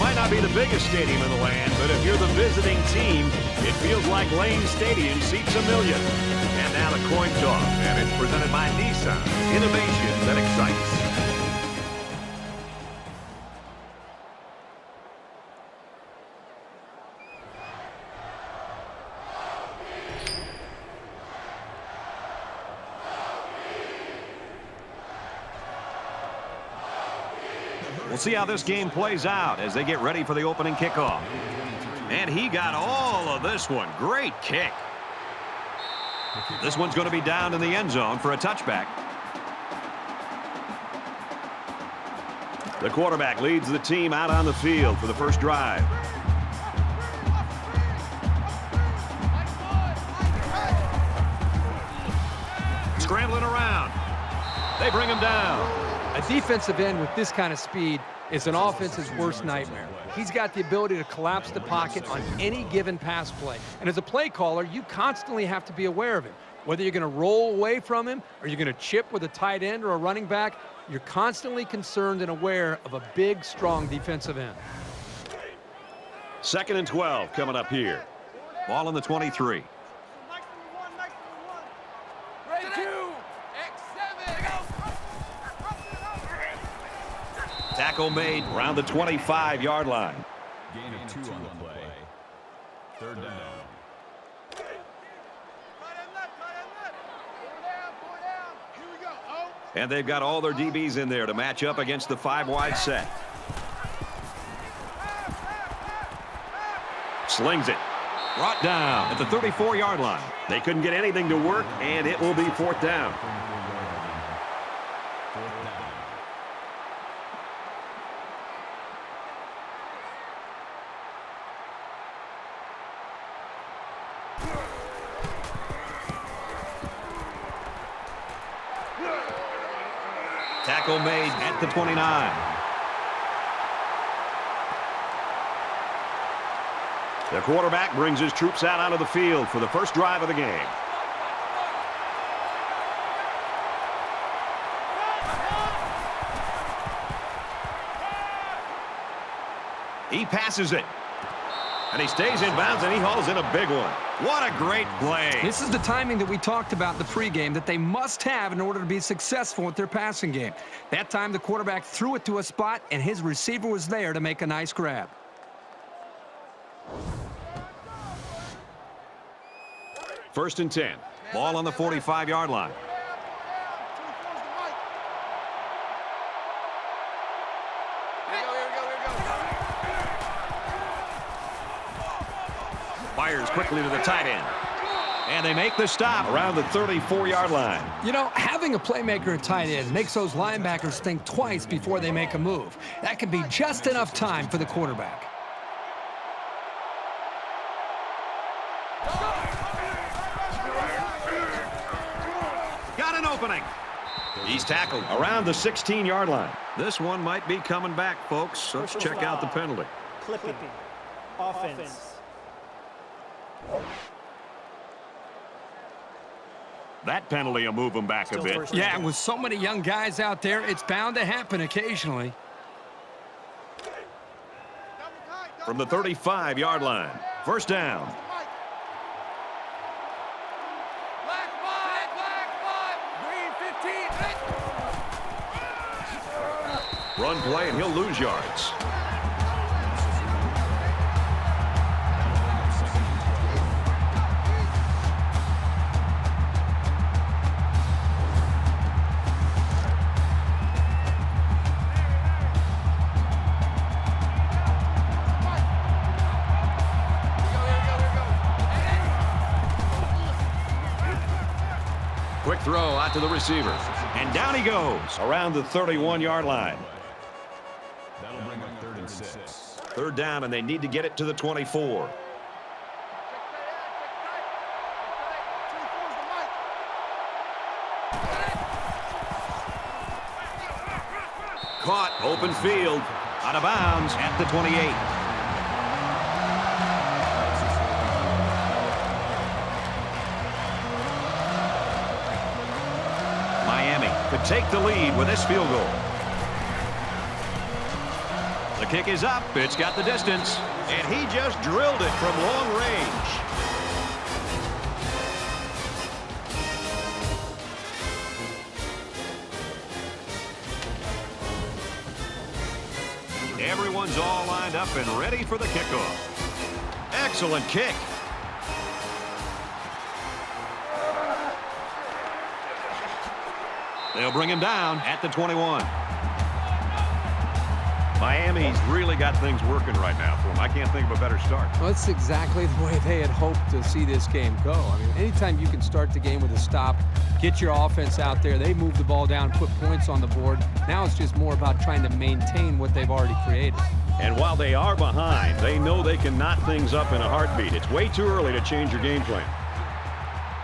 might not be the biggest stadium in the land, but if you're the visiting team, it feels like Lane Stadium seats 1 million. And now the coin toss, and it's presented by Nissan. Innovation that excites. We'll see how this game plays out as they get ready for the opening kickoff. And he got all of this one. Great kick. This one's going to be down in the end zone for a touchback. The quarterback leads the team out on the field for the first drive. Scrambling around. They bring him down. A defensive end with this kind of speed is an offense's worst nightmare. He's got the ability to collapse the pocket on any given pass play. And as a play caller, you constantly have to be aware of him. Whether you're going to roll away from him or you're going to chip with a tight end or a running back, you're constantly concerned and aware of a big, strong defensive end. 2nd and 12 coming up here. Ball on the 23. Tackle made around the 25-yard line. Gain of 2 on the play. 3rd down. And they've got all their DBs in there to match up against the 5-wide set. Slings it. Brought down at the 34-yard line. They couldn't get anything to work, and it will be 4th down. Tackle made at the 29. The quarterback brings his troops out onto the field for the first drive of the game. He passes it. And he stays in bounds, and he hauls in a big one. What a great play. This is the timing that we talked about in the pregame that they must have in order to be successful with their passing game. That time the quarterback threw it to a spot, and his receiver was there to make a nice grab. First and 10. Ball on the 45-yard line. Fires quickly to the tight end. And they make the stop around the 34-yard line. You know, having a playmaker at tight end makes those linebackers think twice before they make a move. That can be just enough time for the quarterback. Got an opening. He's tackled around the 16-yard line. This one might be coming back, folks. Let's check out the penalty. Clipping. Offense. That penalty will move them back a bit. Yeah, with so many young guys out there, it's bound to happen occasionally. From the 35-yard line. First down. Run play, and he'll lose yards. Quick throw out to the receiver. And down he goes around the 31-yard line. That'll bring up 3rd and 6. 3rd down, and they need to get it to the 24. Caught, open field, out of bounds at the 28. Miami could take the lead with this field goal. The kick is up. It's got the distance. And he just drilled it from long range. Everyone's all lined up and ready for the kickoff. Excellent kick. They'll bring him down at the 21. Miami's really got things working right now for them. I can't think of a better start. Well, that's exactly the way they had hoped to see this game go. I mean, anytime you can start the game with a stop, get your offense out there, they move the ball down, put points on the board. Now it's just more about trying to maintain what they've already created. And while they are behind, they know they can knot things up in a heartbeat. It's way too early to change your game plan.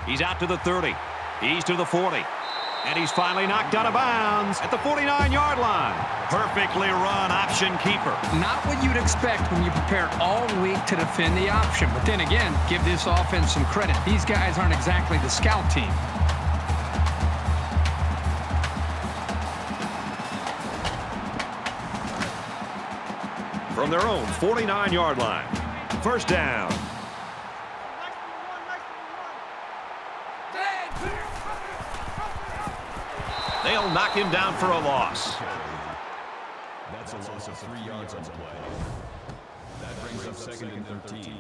He's out to the 30. He's to the 40. And he's finally knocked out of bounds at the 49-yard line. Perfectly run option keeper. Not what you'd expect when you prepare all week to defend the option. But then again, give this offense some credit. These guys aren't exactly the scout team. From their own 49-yard line. First down. They'll knock him down for a loss. That's a loss of 3 yards on the play. That brings up 2nd and 13.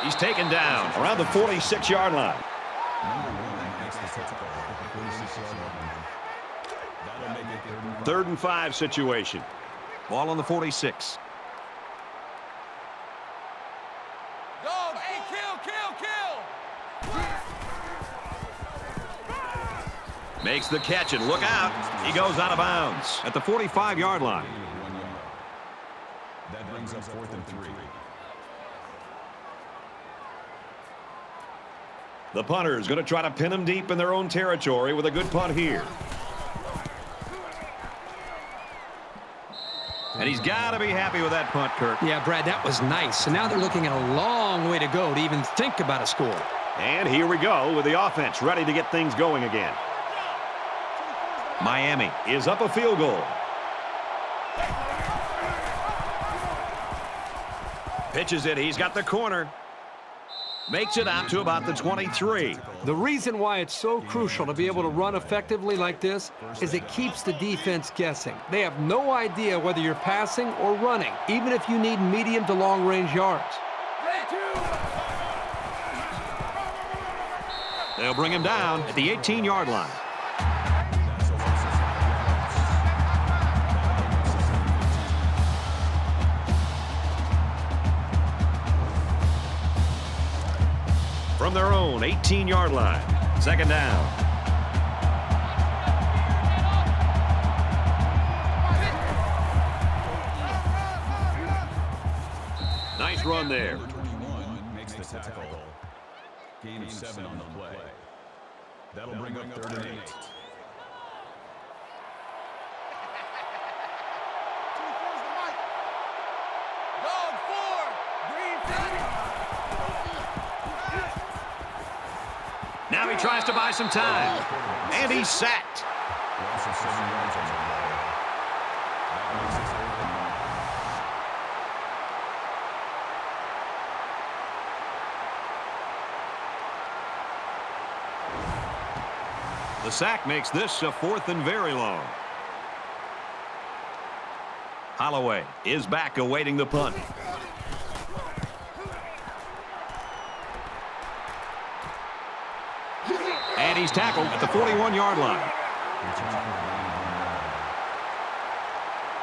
He's taken down around the 46-yard line. Third and 5 situation. Ball on the 46. Dog, hey, kill. Makes the catch and look out. He goes out of bounds at the 45-yard line. That brings up 4th and 3. The punter is going to try to pin him deep in their own territory with a good punt here. And he's got to be happy with that punt, Kirk. Yeah, Brad, that was nice. So now they're looking at a long way to go to even think about a score. And here we go with the offense ready to get things going again. Miami is up a field goal. Pitches it. He's got the corner. Makes it out to about the 23. The reason why it's so crucial to be able to run effectively like this is it keeps the defense guessing. They have no idea whether you're passing or running, even if you need medium to long range yards. They'll bring him down at the 18-yard line. From their own 18-yard line. Second down. Nice run there. Number 21 makes the tackle. Gain of 7 on the play. That'll bring up 3rd and 8. Now he tries to buy some time. And he's sacked. The sack makes this a 4th and very long. Holloway is back awaiting the punt. And he's tackled at the 41-yard line.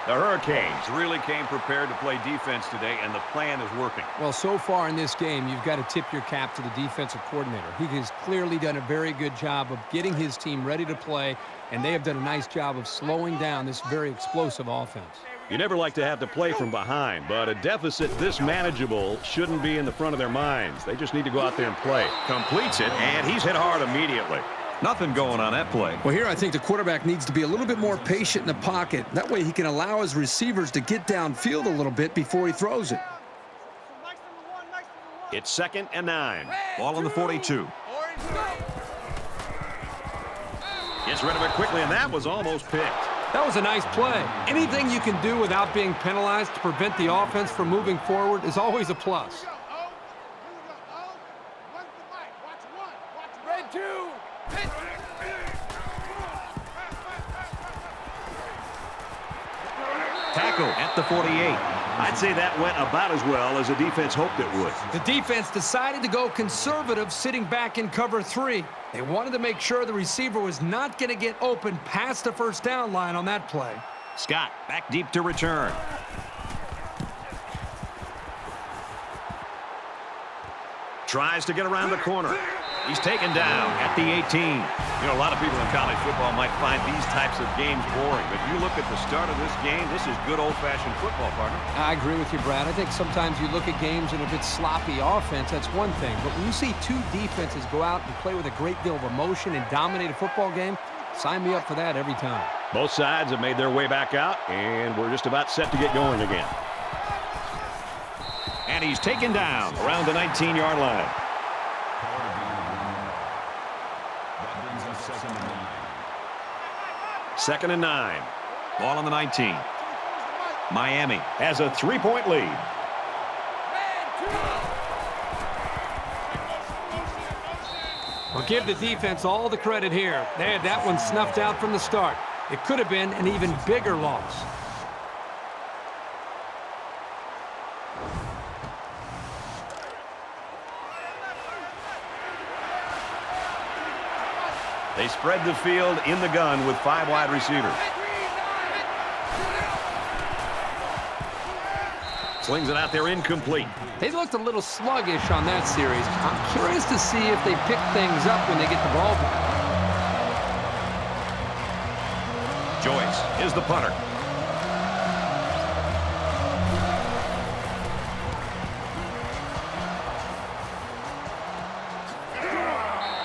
The Hurricanes really came prepared to play defense today, and the plan is working. Well, so far in this game, you've got to tip your cap to the defensive coordinator. He has clearly done a very good job of getting his team ready to play, and they have done a nice job of slowing down this very explosive offense. You never like to have to play from behind, but a deficit this manageable shouldn't be in the front of their minds. They just need to go out there and play. Completes it, and he's hit hard immediately. Nothing going on that play. Well, here I think the quarterback needs to be a little bit more patient in the pocket. That way he can allow his receivers to get downfield a little bit before he throws it. It's 2nd and 9. Ball on the 42. Gets rid of it quickly, and that was almost picked. That was a nice play. Anything you can do without being penalized to prevent the offense from moving forward is always a plus. Red 2. Tackle at the 48. I'd say that went about as well as the defense hoped it would. The defense decided to go conservative, sitting back in cover 3. They wanted to make sure the receiver was not going to get open past the first down line on that play. Scott back deep to return. Tries to get around the corner. He's taken down at the 18. You know, a lot of people in college football might find these types of games boring, but you look at the start of this game, this is good old-fashioned football, partner. I agree with you, Brad. I think sometimes you look at games and if it's sloppy offense, that's one thing. But when you see two defenses go out and play with a great deal of emotion and dominate a football game, sign me up for that every time. Both sides have made their way back out, and we're just about set to get going again. And he's taken down around the 19-yard line. Second and 9. Ball on the 19. Miami has a 3-point lead. Well, give the defense all the credit here. They had that one snuffed out from the start. It could have been an even bigger loss. They spread the field in the gun with 5 wide receivers. Slings it out there incomplete. They looked a little sluggish on that series. I'm curious to see if they pick things up when they get the ball back. Joyce is the punter.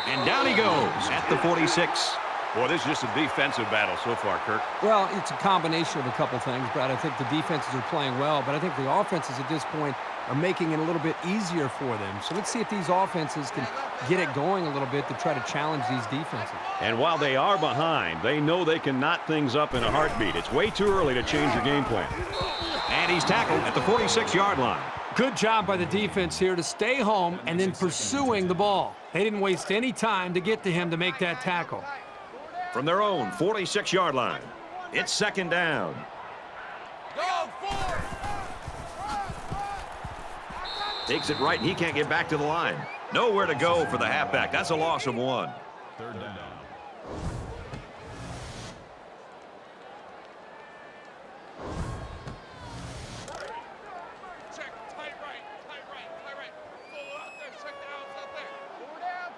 And down he goes at the 46. Boy, this is just a defensive battle so far, Kirk. Well, it's a combination of a couple things, Brad. I think the defenses are playing well, but I think the offenses at this point are making it a little bit easier for them. So let's see if these offenses can get it going a little bit to try to challenge these defenses. And while they are behind, they know they can knot things up in a heartbeat. It's way too early to change your game plan. And he's tackled at the 46-yard line. Good job by the defense here to stay home and then pursuing the ball. They didn't waste any time to get to him to make that tackle. From their own 46-yard line, it's second down. Go for it! Takes it right, and he can't get back to the line. Nowhere to go for the halfback. That's a loss of 1. Third down. Check, tight right. Full out there, check the outs out there. Four down.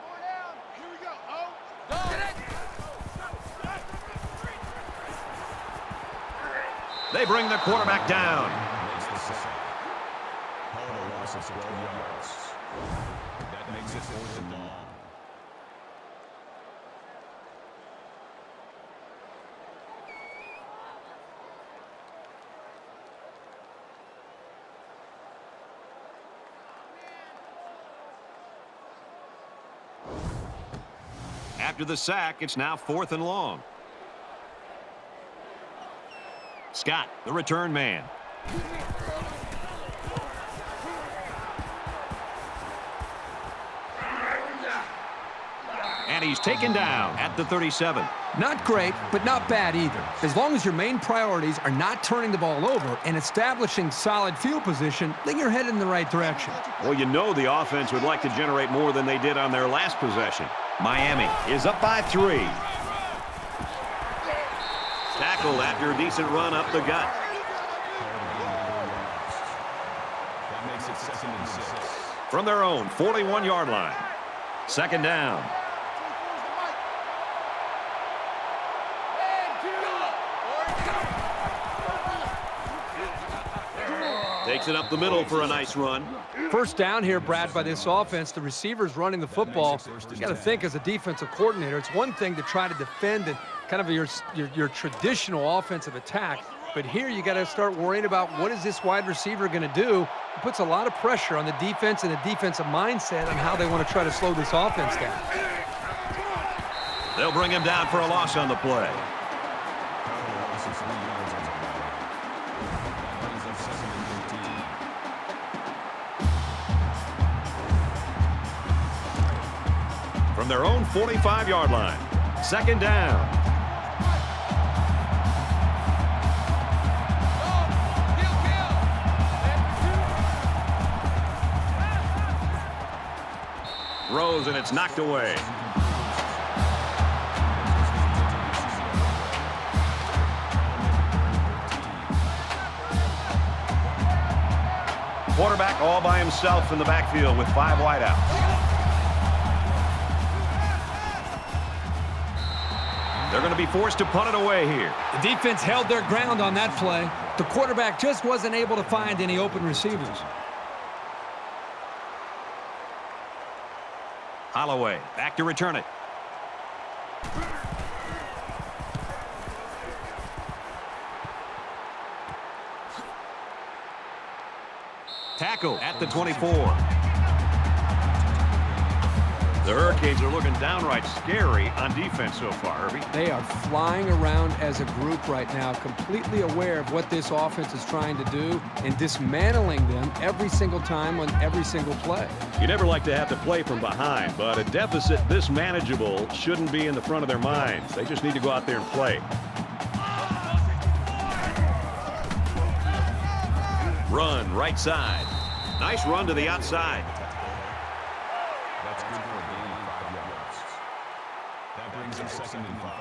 Here we go. Oh, go. Get it. They bring the quarterback down. Makes the sack. Call it a loss of 12 yards. That makes it 4th and long. After the sack, it's now 4th and long. Scott, the return man. And he's taken down at the 37. Not great, but not bad either. As long as your main priorities are not turning the ball over and establishing solid field position, then you're headed in the right direction. Well, you know the offense would like to generate more than they did on their last possession. Miami is up by 3. Tackled after a decent run up the gut. That makes it 2nd and 6. From their own 41-yard line. Second down. Takes it up the middle for a nice run. First down here, Brad, by this offense. The receiver's running the football. You got to think as a defensive coordinator, it's one thing to try to defend and kind of your traditional offensive attack. But here you got to start worrying about what is this wide receiver going to do. It puts a lot of pressure on the defense and the defensive mindset on how they want to try to slow this offense down. They'll bring him down for a loss on the play. From their own 45-yard line, second down. Throws, and it's knocked away. Quarterback all by himself in the backfield with 5 wideouts. They're going to be forced to punt it away here. The defense held their ground on that play. The quarterback just wasn't able to find any open receivers. Holloway back to return it. Tackle at the 24. The Hurricanes are looking downright scary on defense so far, Irving. They are flying around as a group right now, completely aware of what this offense is trying to do and dismantling them every single time on every single play. You never like to have to play from behind, but a deficit this manageable shouldn't be in the front of their minds. They just need to go out there and play. Run right side. Nice run to the outside. That's good for a gain of 5 yards. That brings them 2nd and 5.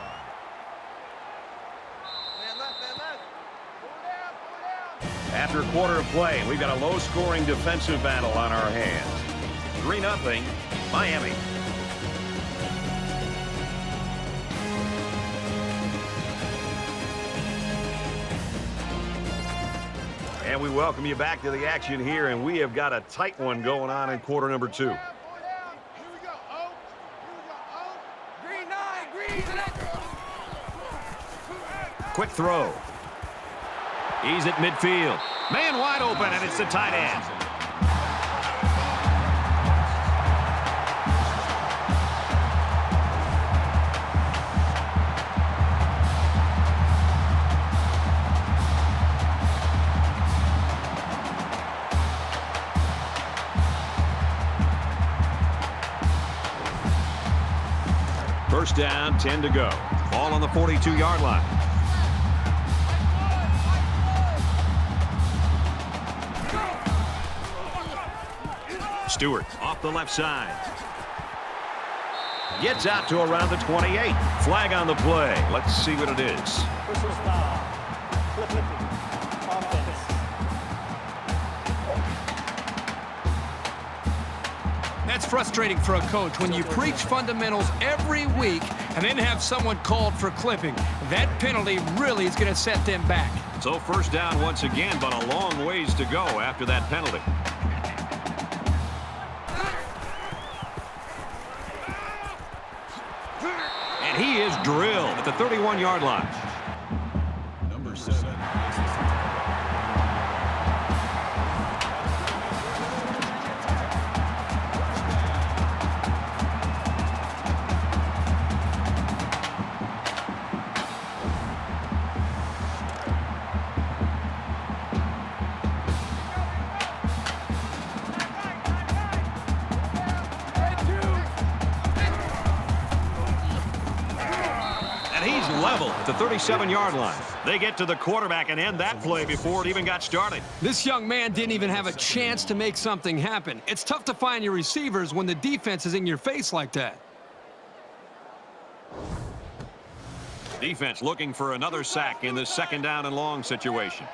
After a quarter of play, we've got a low-scoring defensive battle on our hands. 3-0, Miami. And we welcome you back to the action here, and we have got a tight one going on in quarter number 2. Here we go. Oh. Here we go. Oh. Green 9. Quick throw. He's at midfield. Man wide open, and it's the tight end. First down, 10 to go. Ball on the 42-yard line. Stewart off the left side. Gets out to around the 28. Flag on the play. Let's see what it is. Personal foul. Clipping. Offense. That's frustrating for a coach when you preach fundamentals every week and then have someone called for clipping. That penalty really is going to set them back. So first down once again, but a long ways to go after that penalty. And he is drilled at the 31-yard line. Number 7. Level at the 37-yard line. They get to the quarterback and end that play before it even got started. This young man didn't even have a chance to make something happen. It's tough to find your receivers when the defense is in your face like that. Defense looking for another sack in this second down and long situation.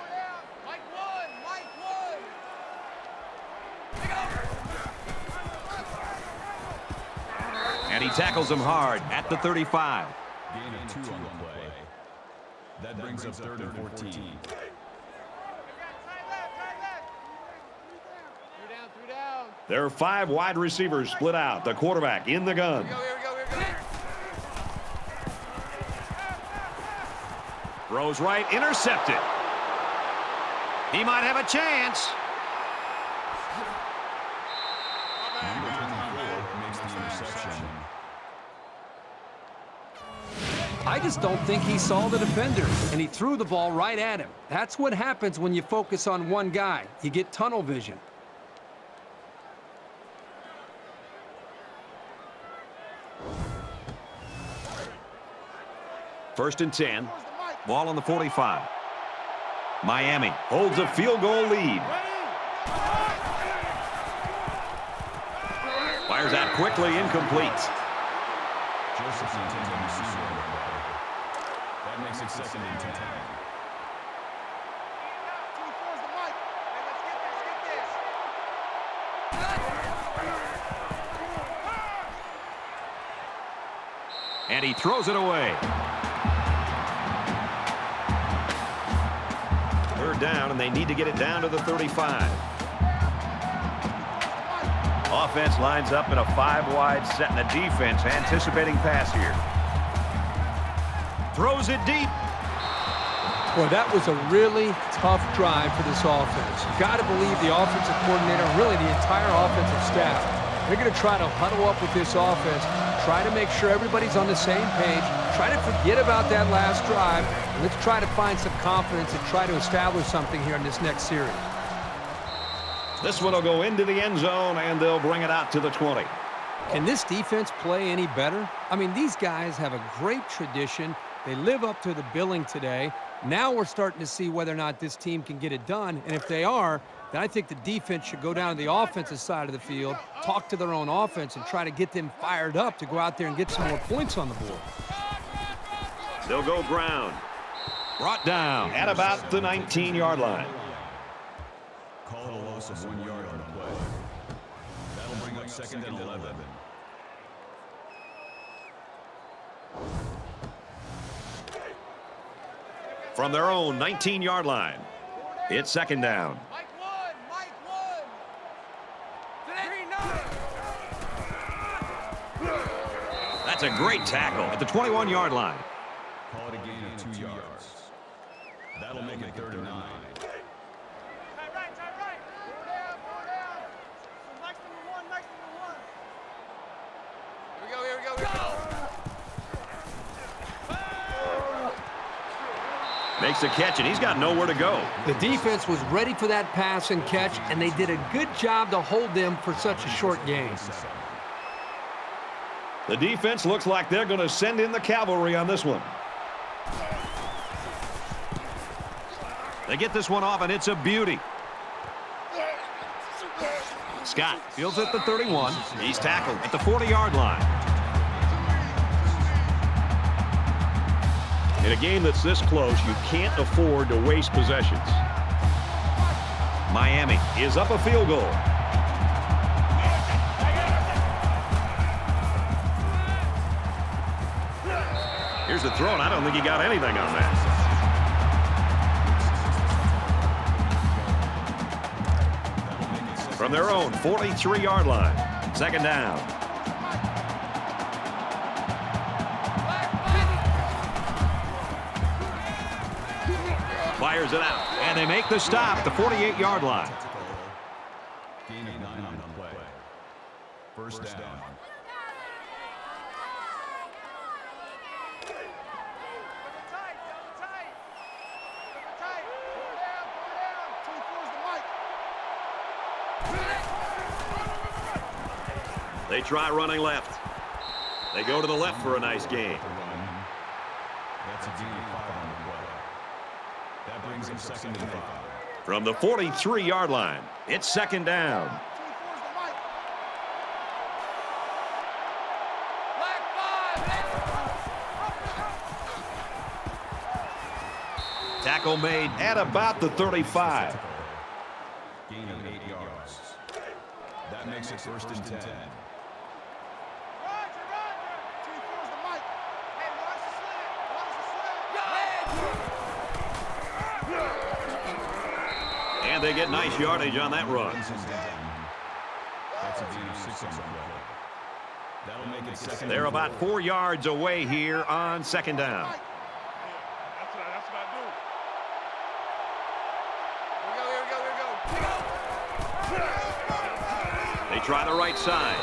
And he tackles him hard at the 35. Gain of 2 on the play. That brings up 3rd and 14. 3 down. There are 5 wide receivers split out. The quarterback in the gun. Here we go. Throws right, intercepted. He might have a chance. Number 24 makes the interception. I just don't think he saw the defender, and he threw the ball right at him. That's what happens when you focus on one guy. You get tunnel vision. First and 10. Ball on the 45. Miami holds a field goal lead. Fires out quickly, incomplete. Joseph intended to receive it. That makes it 2nd and 10. And he throws it away. Third down, and they need to get it down to the 35. Offense lines up in a 5-wide set, and the defense anticipating pass here. Throws it deep. Boy, that was a really tough drive for this offense. You've got to believe the offensive coordinator, really the entire offensive staff, they're going to try to huddle up with this offense, try to make sure everybody's on the same page, try to forget about that last drive, and let's try to find some confidence and try to establish something here in this next series. This one will go into the end zone, and they'll bring it out to the 20. Can this defense play any better? I mean, these guys have a great tradition. They live up to the billing today. Now we're starting to see whether or not this team can get it done. And if they are, then I think the defense should go down to the offensive side of the field, talk to their own offense, and try to get them fired up to go out there and get some more points on the board. They'll go ground. Brought down at about the 19-yard line. Call it a loss of 1 yard on the play. That'll bring up 2nd and 11. From their own 19-yard line, it's 2nd down. Mike one. 3-9. That's a great tackle at the 21-yard line. Call it a gain of 2 yards. That'll make it 3rd and 9. Tight right. Four down. Mike's number one. Here we go. Makes a catch, and he's got nowhere to go. The defense was ready for that pass and catch, and they did a good job to hold them for such a short game. The defense looks like they're going to send in the cavalry on this one. They get this one off, and it's a beauty. Scott fields at the 31. He's tackled at the 40-yard line. In a game that's this close, you can't afford to waste possessions. Miami is up a field goal. Here's the throw, and I don't think he got anything on that. From their own 43-yard line, 2nd down. Fires it out, and they make the stop, the 48-yard line. Gain of 9 on the play. First down. They try running left. They go to the left for a nice gain. That's a gain of 5 on the play. That brings him 2nd and 5. From the 43-yard line, it's 2nd down. Tackle made at about the 35. Gain of 8 yards. That makes it 1st and 10. And they get nice yardage on that run. It's a gain of 6 on the play. That'll make it second. They're about 4 yards away here on second down. That's what I do. Here we go. They try the right side.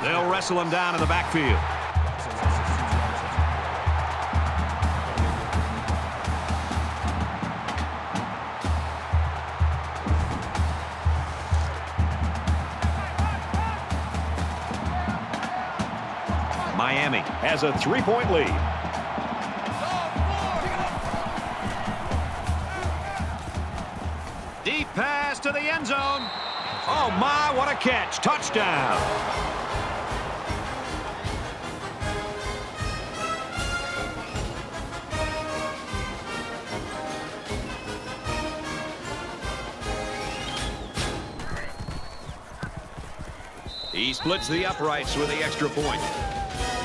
They'll wrestle him down in the backfield. Miami has a 3-point lead. Deep pass to the end zone. Oh, my, what a catch. Touchdown. He splits the uprights with the extra point.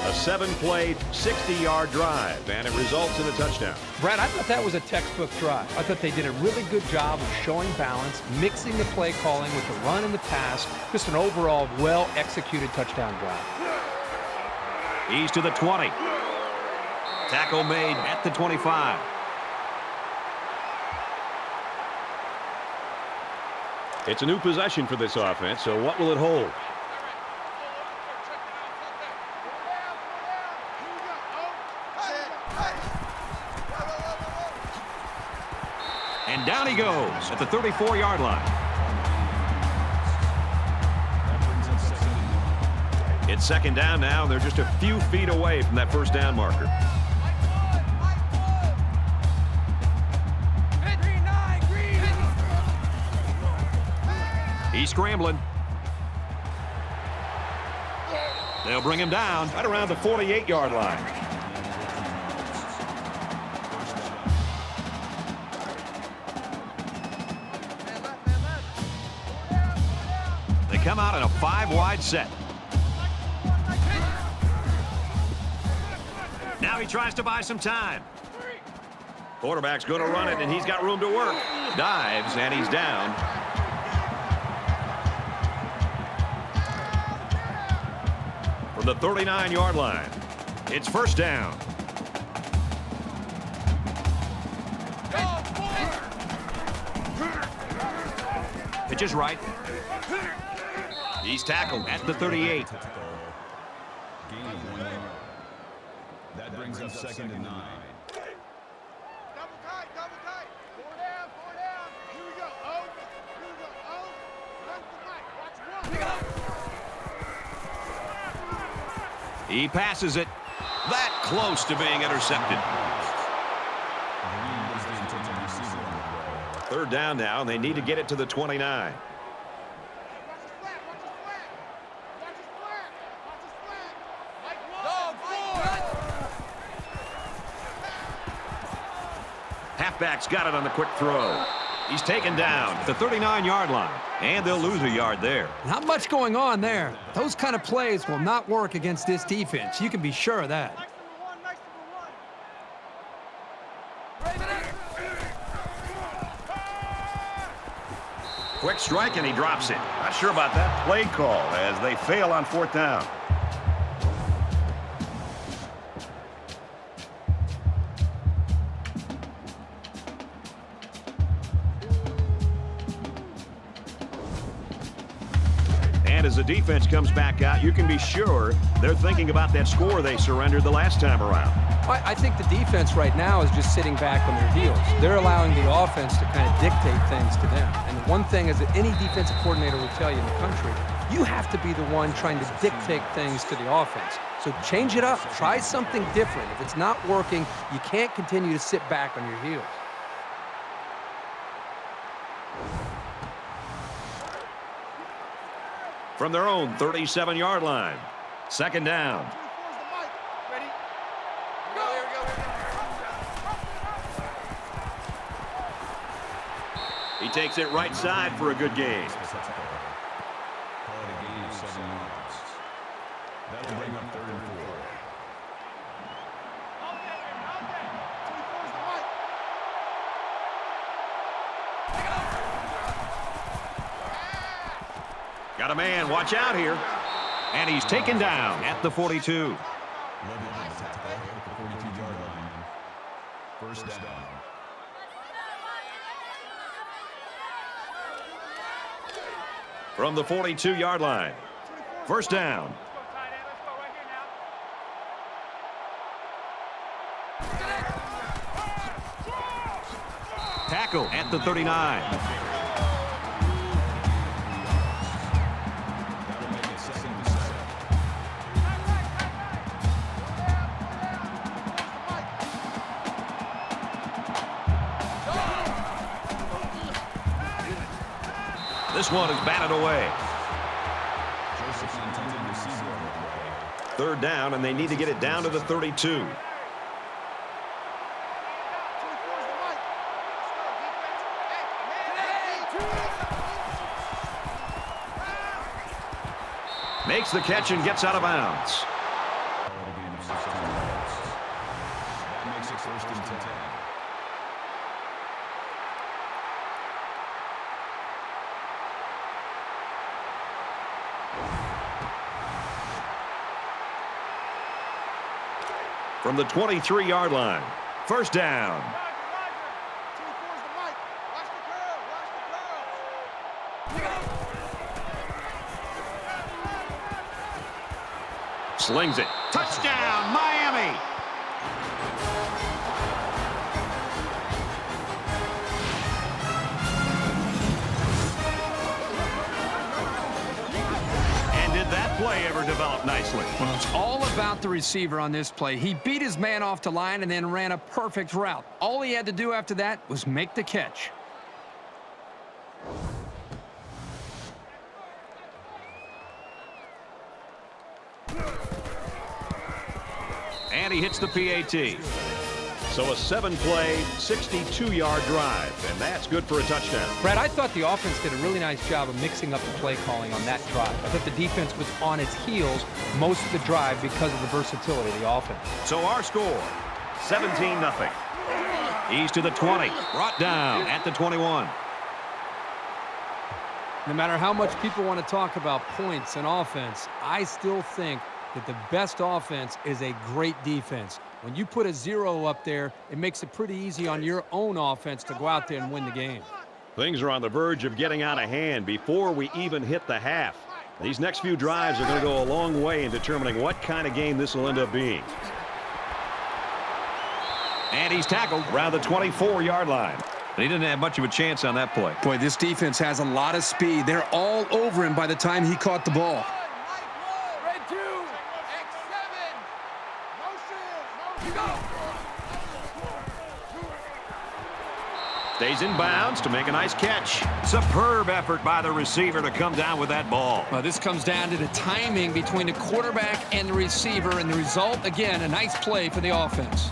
A 7-play, 60-yard drive, and it results in a touchdown. Brad, I thought that was a textbook drive. I thought they did a really good job of showing balance, mixing the play calling with the run and the pass. Just an overall well-executed touchdown drive. He's to the 20. Tackle made at the 25. It's a new possession for this offense, so what will it hold? And down he goes at the 34-yard line. It's second down now. They're just a few feet away from that first down marker. He's scrambling. They'll bring him down right around the 48-yard line. They come out in a 5-wide set. Now he tries to buy some time. Quarterback's going to run it, and he's got room to work. Dives, and he's down. From the 39-yard line, it's first down. Pitch is right. He's tackled at the 38. Gain of 1 yard. That brings up second and 9. Double tight, double tight. 4 down, 4 down. Here we go. Oh, here we go. Oh, run the right. Watch 1. He passes it. That close to being intercepted. Third down now, and they need to get it to the 29. Halfback's got it on the quick throw. He's taken down at the 39-yard line, and they'll lose a yard there. Not much going on there. Those kind of plays will not work against this defense. You can be sure of that. Nice number 1. Quick strike, and he drops it. Not sure about that play call as they fail on 4th down. And as the defense comes back out, you can be sure they're thinking about that score they surrendered the last time around. I think the defense right now is just sitting back on their heels. They're allowing the offense to kind of dictate things to them. And the one thing is that any defensive coordinator will tell you in the country, you have to be the one trying to dictate things to the offense. So change it up. Try something different. If it's not working, you can't continue to sit back on your heels. From their own 37-yard line, second down. Ready? Go. Here we go. He takes it right side for a good gain. Call it a gain of 7 yards. That'll bring up 3rd and 4. Got a man. Watch out here. And he's taken down at the 42. 11 on the tackle at the 42-yard line. First down. From the 42-yard line. First down. Tackle at the 39. That'll make it 2nd and 7. This one is batted away. Joseph's intended receiver on the play. Third down, and they need to get it down to the 32. Makes the catch and gets out of bounds. Gain of 16 yards. That makes it 1st and 10. From the 23-yard line. First down. Slings it. Touchdown, Miami. And did that play ever develop nicely? Well, it's all about the receiver on this play. He beat his man off the line and then ran a perfect route. All he had to do after that was make the catch. And he hits the PAT. So a 7-play, 62-yard drive, and that's good for a touchdown. Brad, I thought the offense did a really nice job of mixing up the play calling on that drive. I thought the defense was on its heels most of the drive because of the versatility of the offense. So our score, 17-0. He's to the 20, brought down at the 21. No matter how much people want to talk about points and offense, I still think that the best offense is a great defense. When you put a 0 up there, it makes it pretty easy on your own offense to go out there and win the game. Things are on the verge of getting out of hand before we even hit the half. These next few drives are going to go a long way in determining what kind of game this will end up being. And he's tackled around the 24-yard line. He didn't have much of a chance on that play. Boy, this defense has a lot of speed. They're all over him by the time he caught the ball. Stays in bounds to make a nice catch. Superb effort by the receiver to come down with that ball. Well, this comes down to the timing between the quarterback and the receiver, and the result, again, a nice play for the offense.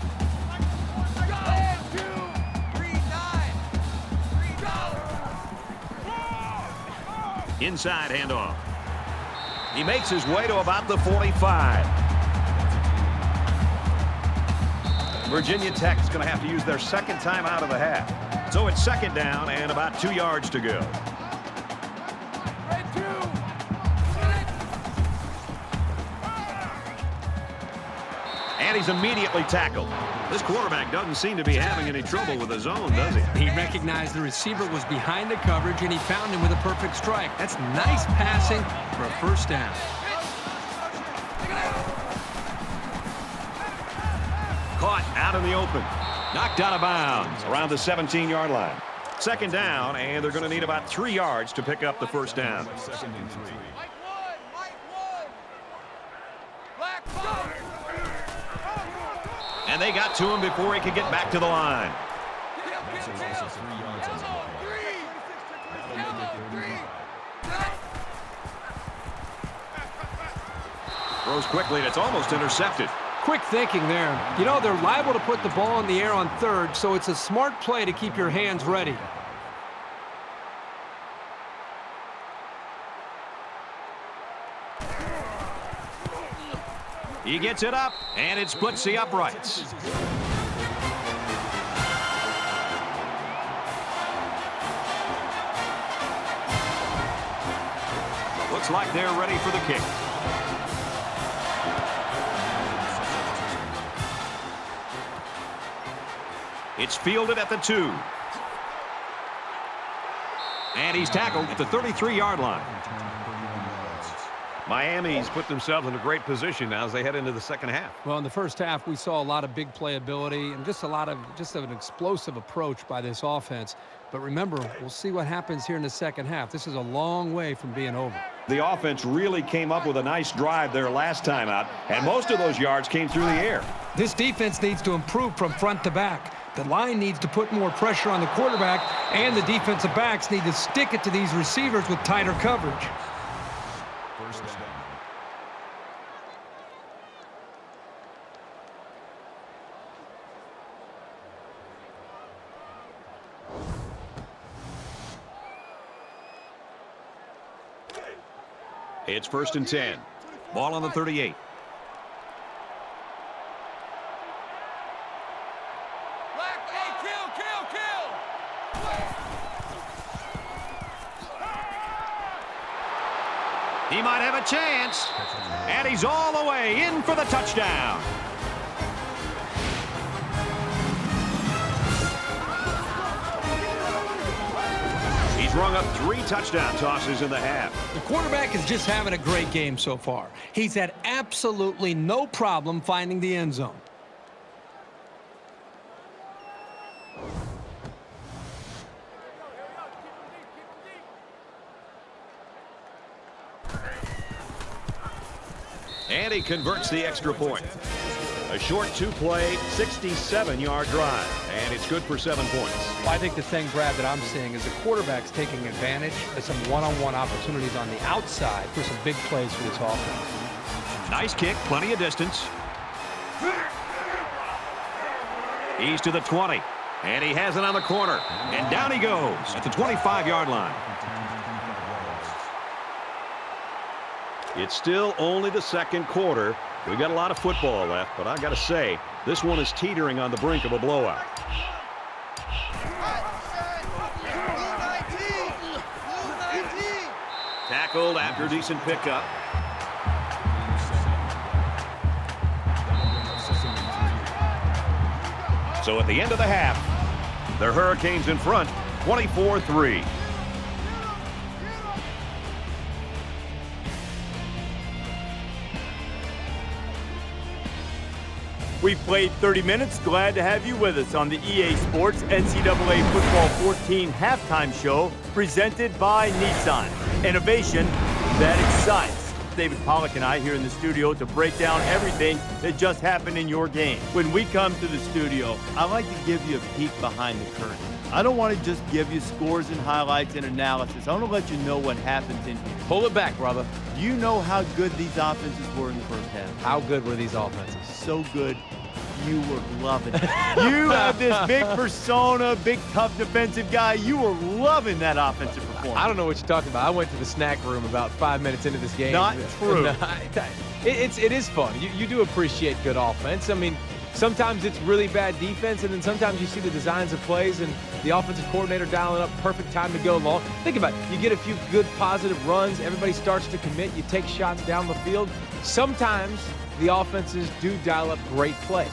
Inside handoff. He makes his way to about the 45. Virginia Tech is going to have to use their second time out of the half. So it's second down and about 2 yards to go. And he's immediately tackled. This quarterback doesn't seem to be having any trouble with his own, does he? He recognized the receiver was behind the coverage, and he found him with a perfect strike. That's nice passing for a first down. Caught out in the open. Knocked out of bounds around the 17-yard line. Second down, and they're going to need about 3 yards to pick up the first down. 2nd and 3. And they got to him before he could get back to the line. That's a loss of 3 yards on the play. That'll make it 35. Throws quickly, and it's almost intercepted. Quick thinking there. You know, they're liable to put the ball in the air on third, so it's a smart play to keep your hands ready. He gets it up, and it splits the uprights. looks like they're ready for the kick. It's fielded at the 2. And he's tackled at the 33-yard line. Miami's put themselves in a great position now as they head into the second half. Well, in the first half, we saw a lot of big playability and just an explosive approach by this offense. But remember, we'll see what happens here in the second half. This is a long way from being over. The offense really came up with a nice drive there last time out, and most of those yards came through the air. This defense needs to improve from front to back. The line needs to put more pressure on the quarterback, and the defensive backs need to stick it to these receivers with tighter coverage. First down. It's 1st and 10. Ball on the 38. He might have a chance. And he's all the way in for the touchdown. He's rung up 3 touchdown tosses in the half. The quarterback is just having a great game so far. He's had absolutely no problem finding the end zone. And he converts the extra point. A short 2-play, 67-yard drive. And it's good for 7 points. Well, I think the thing, Brad, that I'm seeing is the quarterback's taking advantage of some one-on-one opportunities on the outside for some big plays for this offense. Nice kick, plenty of distance. He's to the 20. And he has it on the corner. And down he goes at the 25-yard line. It's still only the second quarter. We've got a lot of football left, but I got to say, this one is teetering on the brink of a blowout. Tackled after a decent pickup. So at the end of the half, the Hurricanes in front, 24-3. We've played 30 minutes. Glad to have you with us on the EA Sports NCAA Football 14 halftime show presented by Nissan. Innovation that excites. David Pollack and I here in the studio to break down everything that just happened in your game. When we come to the studio, I like to give you a peek behind the curtain. I don't want to just give you scores and highlights and analysis. I want to let you know what happens in here. Pull it back, brother. Do you know how good these offenses were in the first half? How good were these offenses? So good, you were loving it. You have this big persona, big tough defensive guy. You were loving that offensive performance. I don't know what you're talking about. I went to the snack room about 5 minutes into this game. Not true. It is fun. You do appreciate good offense. I mean, sometimes it's really bad defense, and then sometimes you see the designs of plays and the offensive coordinator dialing up perfect time to go long. Think about it. You get a few good positive runs. Everybody starts to commit. You take shots down the field. Sometimes the offenses do dial up great plays.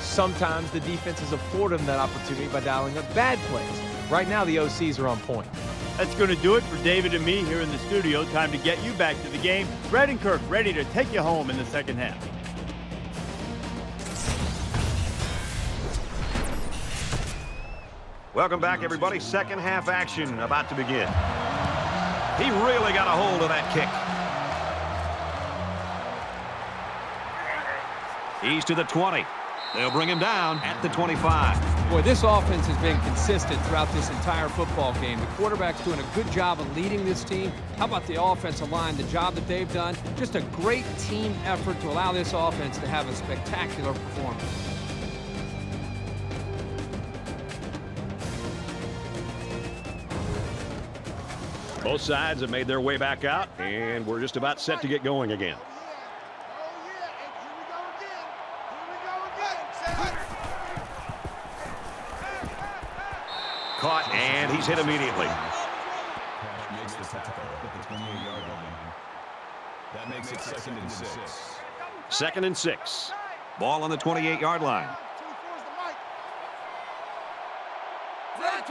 Sometimes the defenses afford them that opportunity by dialing up bad plays. Right now, the OCs are on point. That's going to do it for David and me here in the studio. Time to get you back to the game. Brad and Kirk ready to take you home in the second half. Welcome back, everybody. Second half action about to begin. He really got a hold of that kick. He's to the 20. They'll bring him down at the 25. Boy, this offense has been consistent throughout this entire football game. The quarterback's doing a good job of leading this team. How about the offensive line, the job that they've done? Just a great team effort to allow this offense to have a spectacular performance. Both sides have made their way back out, and we're just about set to get going again. Caught, and he's hit immediately. Makes the tackle at the 28-yard line. That makes it 2nd and 6. 2nd and 6. Ball on the 28-yard line. 24's the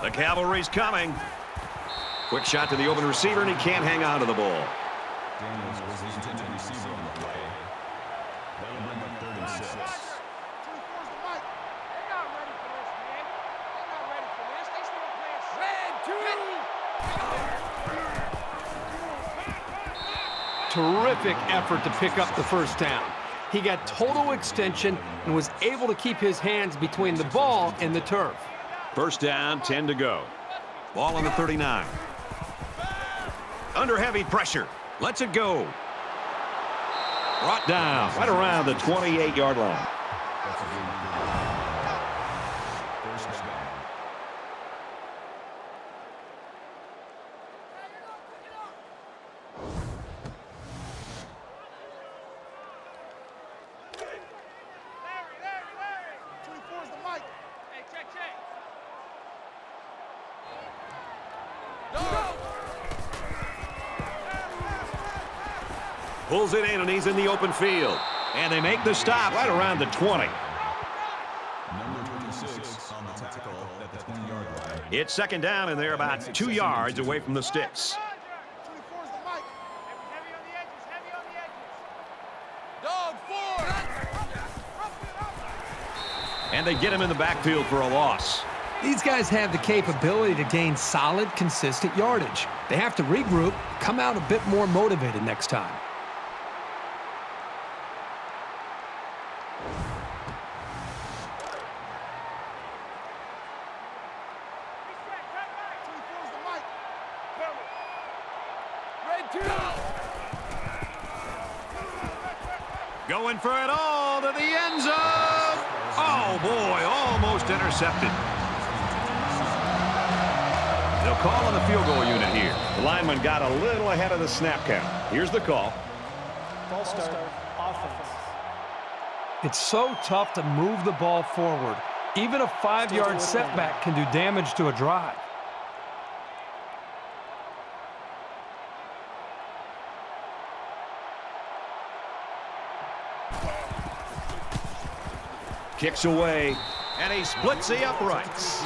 mic. The cavalry's coming. Quick shot to the open receiver, and he can't hang on to the ball. Daniels was the intended receiver on the play. That'll bring up 3rd and 6. 24's the mic. They're not ready for this, man. They're not ready for this. They still playing red Terrific effort to pick up the first down. He got total extension and was able to keep his hands between the ball and the turf. First down, 10 to go. Ball on the 39. Under heavy pressure. Lets it go. Brought down right around the 28-yard line. First down. Larry. 24's the mic. Hey, check. Pulls it in, and he's in the open field. And they make the stop right around the 20. Number 26 on the tackle at the 20-yard line. It's 2nd down, and they're about 2 yards away from the sticks. 24's the mic. Heavy on the edges. And they get him in the backfield for a loss. These guys have the capability to gain solid, consistent yardage. They have to regroup, come out a bit more motivated next time. Going for it all to the end zone. Oh, boy, almost intercepted. They'll call on the field goal unit here. The lineman got a little ahead of the snap count. Here's the call. Ball start. Offense. It's so tough to move the ball forward. Even a 5-yard setback can do damage to a drive. Kicks away, and he splits the uprights.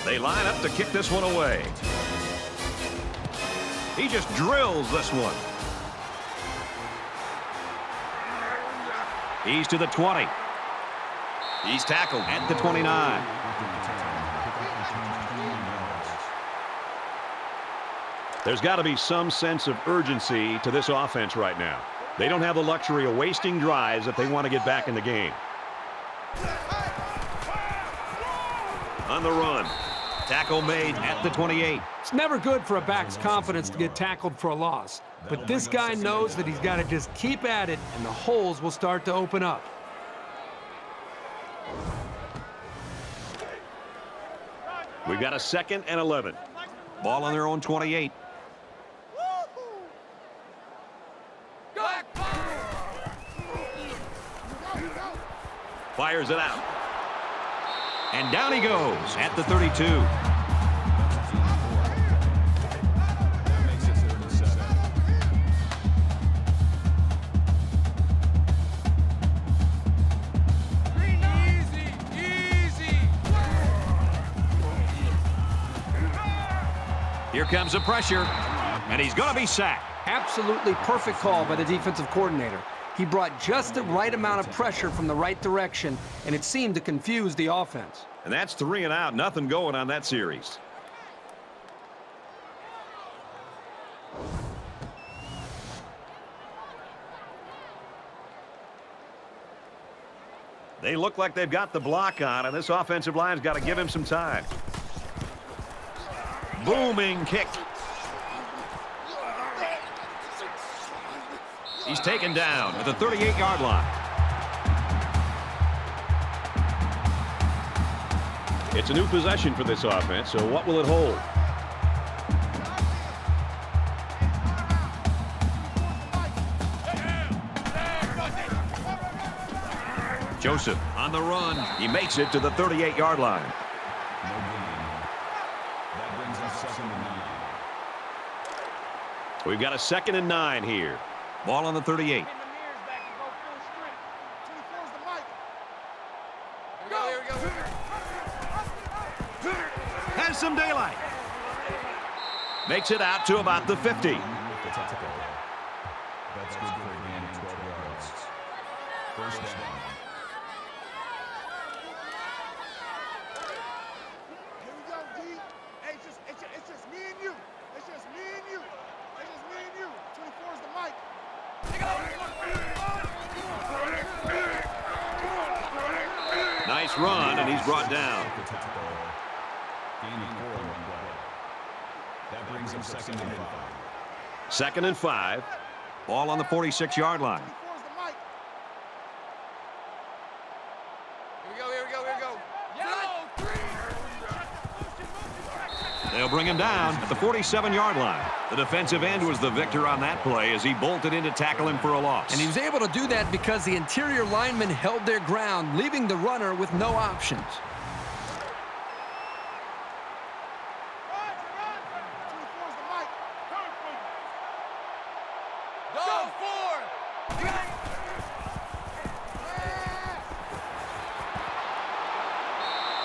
They line up to kick this one away. He just drills this one. He's to the 20. He's tackled at the 29. There's got to be some sense of urgency to this offense right now. They don't have the luxury of wasting drives if they want to get back in the game. On the run. Tackle made at the 28. It's never good for a back's confidence to get tackled for a loss. But this guy knows that he's got to just keep at it, and the holes will start to open up. We've got a 2nd and 11. Ball on their own 28. Fires it out. And down he goes at the 32. That makes it 3rd and 7. Here comes the pressure, and he's going to be sacked. Absolutely perfect call by the defensive coordinator. He brought just the right amount of pressure from the right direction, and it seemed to confuse the offense. And that's 3 and out. Nothing going on that series. They look like they've got the block on, and this offensive line's got to give him some time. Booming kick. He's taken down at the 38-yard line. It's a new possession for this offense, so what will it hold? Joseph on the run. He makes it to the 38-yard line. No gain. That brings us 2nd and 9. We've got a 2nd and 9 here. Ball on the 38. Has some daylight. Makes it out to about the 50. That's good for a gain of 12 yards. First down. Here we go, D. Hey, it's just me and you. It's just me and you. It's just me and you. 24 is the mic. Nice run, and he's brought down. Gain of 4 on the play. That brings him 2nd and 5. 2nd and 5. Ball on the 46-yard line. 24 is the mic. They'll bring him down at the 47-yard line. The defensive end was the victor on that play as he bolted in to tackle him for a loss. And he was able to do that because the interior linemen held their ground, leaving the runner with no options.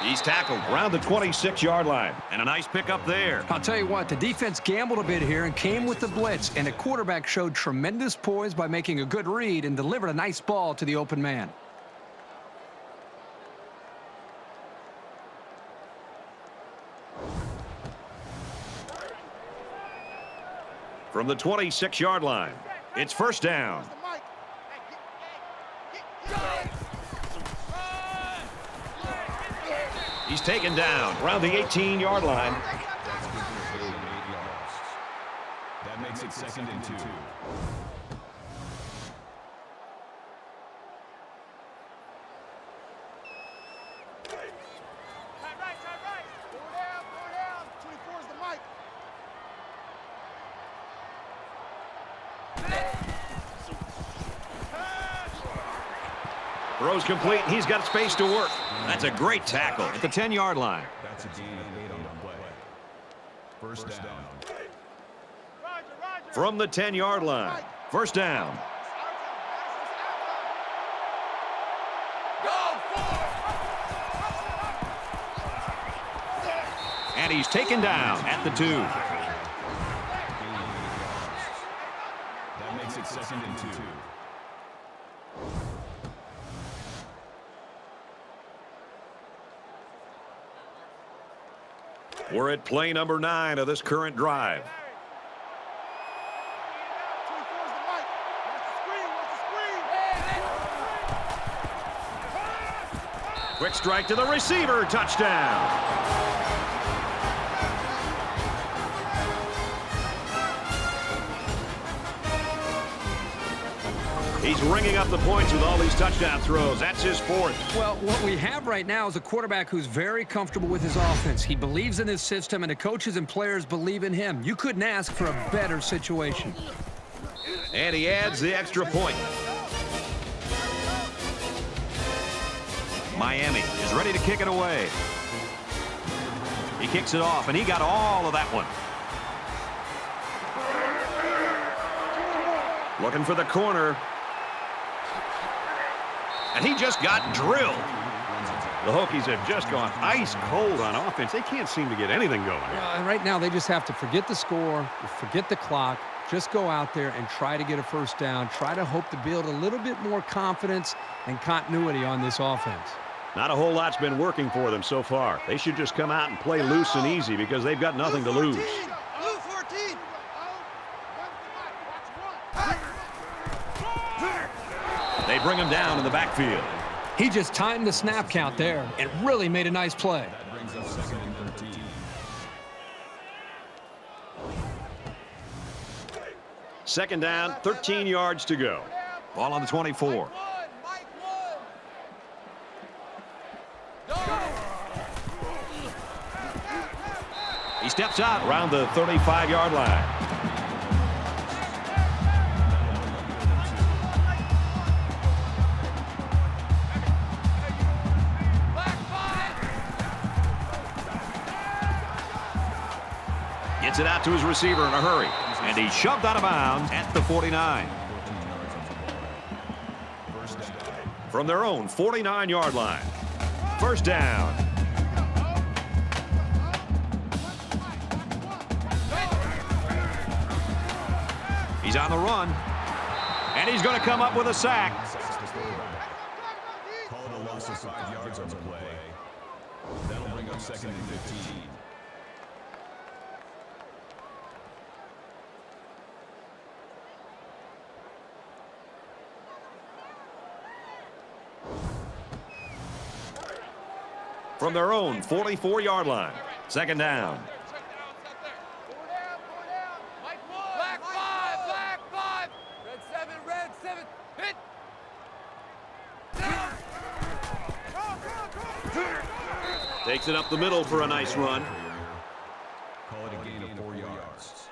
He's tackled around the 26-yard line. And a nice pickup there. I'll tell you what, the defense gambled a bit here and came with the blitz, and the quarterback showed tremendous poise by making a good read and delivered a nice ball to the open man. From the 26-yard line, it's first down. He's taken down around the 18-yard line. That's good for a gain of 8 yards. That makes it 2nd and 2. Throws complete, and he's got space to work. That's a great tackle at the 10-yard line. That's a gain of 8 on the play. First down. From the 10-yard line, first down. And he's taken down at the 2. That makes it 2nd and 2. We're at play number 9 of this current drive. Quick strike to the receiver, touchdown. He's ringing up the points with all these touchdown throws. That's his 4th. Well, what we have right now is a quarterback who's very comfortable with his offense. He believes in his system, and the coaches and players believe in him. You couldn't ask for a better situation. And he adds the extra point. Miami is ready to kick it away. He kicks it off, and he got all of that one. Looking for the corner. And he just got drilled. The Hokies have just gone ice cold on offense. They can't seem to get anything going. Right now, they just have to forget the score, forget the clock, just go out there and try to get a first down, try to hope to build a little bit more confidence and continuity on this offense. Not a whole lot's been working for them so far. They should just come out and play loose and easy because they've got nothing to lose. Blue 14. They bring him down in the backfield. He just timed the snap count there and really made a nice play. That brings us 2nd and 13. Second down, 13 yards to go. Ball on the 24. He steps out around the 35-yard line. Gets it out to his receiver in a hurry. And he's shoved out of bounds at the 49. From their own 49-yard line. First down. He's on the run. And he's going to come up with a sack. Called a loss of 5 yards on the play. That'll bring up 2nd and 15. From their own 44-yard line. Second down. Takes it up the middle for a nice run. Call it a gain of 4 yards.